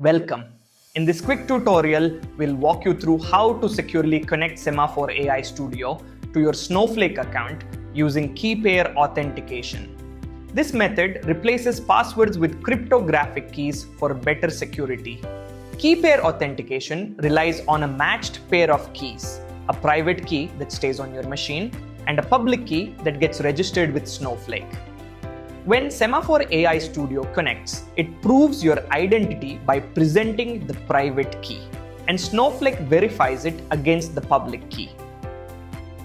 Welcome. In this quick tutorial, we'll walk you through how to securely connect Sema4.ai Studio to your Snowflake account using key pair authentication. This method replaces passwords with cryptographic keys for better security. Key pair authentication relies on a matched pair of keys, a private key that stays on your machine and a public key that gets registered with Snowflake. When Sema4.ai Studio connects, it proves your identity by presenting the private key, and Snowflake verifies it against the public key.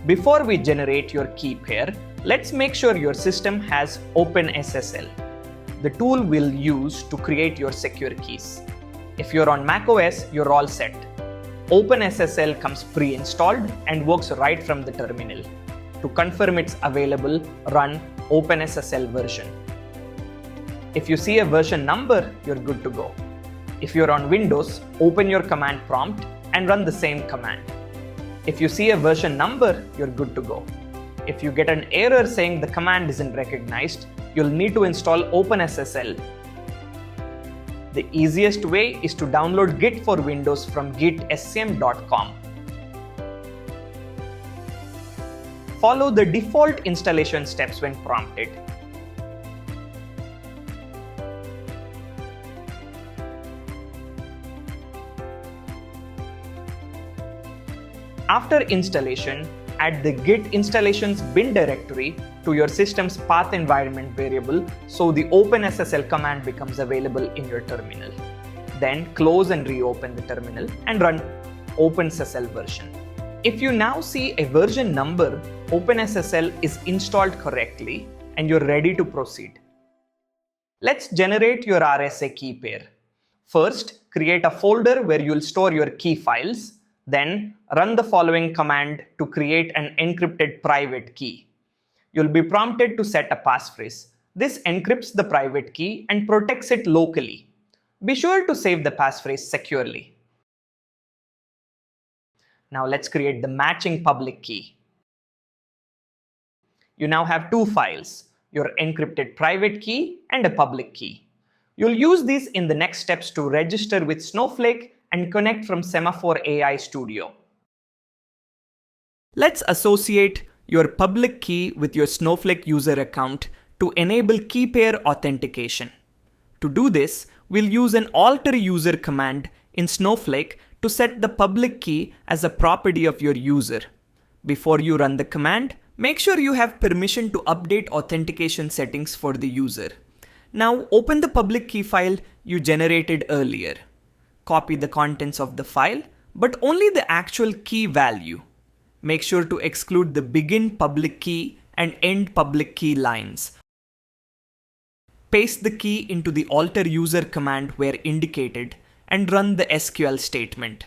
Before we generate your key pair, let's make sure your system has OpenSSL, the tool we'll use to create your secure keys. If you're on macOS, you're all set. OpenSSL comes pre-installed and works right from the terminal. To confirm it's available, run OpenSSL version. If you see a version number, you're good to go. If you're on Windows, open your command prompt and run the same command. If you see a version number, you're good to go. If you get an error saying the command isn't recognized, you'll need to install OpenSSL. The easiest way is to download Git for Windows from gitscm.com. Follow the default installation steps when prompted. After installation, add the git installations bin directory to your system's path environment variable so the OpenSSL command becomes available in your terminal. Then close and reopen the terminal and run OpenSSL version. If you now see a version number, OpenSSL is installed correctly and you're ready to proceed. Let's generate your RSA key pair. First, create a folder where you'll store your key files. Then, run the following command to create an encrypted private key. You'll be prompted to set a passphrase. This encrypts the private key and protects it locally. Be sure to save the passphrase securely. Now let's create the matching public key. You now have two files, your encrypted private key and a public key. You'll use these in the next steps to register with Snowflake and connect from Sema4.ai Studio. Let's associate your public key with your Snowflake user account to enable key pair authentication. To do this, we'll use an alter user command in Snowflake to set the public key as a property of your user. Before you run the command, make sure you have permission to update authentication settings for the user. Now open the public key file you generated earlier. Copy the contents of the file, but only the actual key value. Make sure to exclude the begin public key and end public key lines. Paste the key into the alter user command where indicated and run the SQL statement.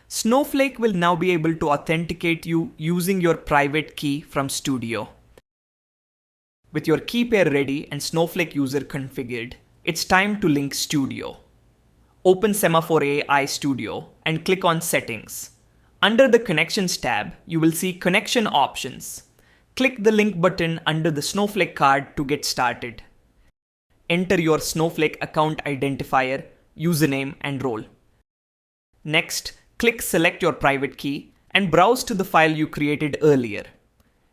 Snowflake will now be able to authenticate you using your private key from Studio. With your key pair ready and Snowflake user configured, it's time to link Studio. Open Sema4.ai Studio and click on Settings. Under the Connections tab, you will see Connection Options. Click the link button under the Snowflake card to get started. Enter your Snowflake account identifier, username and role. Next, click Select your private key and browse to the file you created earlier.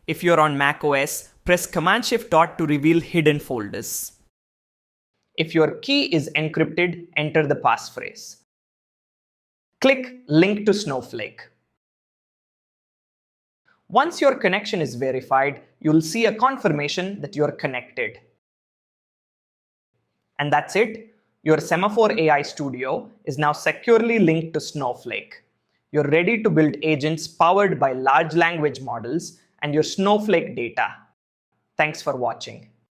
If you're on macOS, press Command-Shift- to reveal hidden folders. If your key is encrypted, enter the passphrase. Click Link to Snowflake. Once your connection is verified, you'll see a confirmation that you're connected. And that's it. Your Sema4.ai Studio is now securely linked to Snowflake. You're ready to build agents powered by large language models and your Snowflake data. Thanks for watching.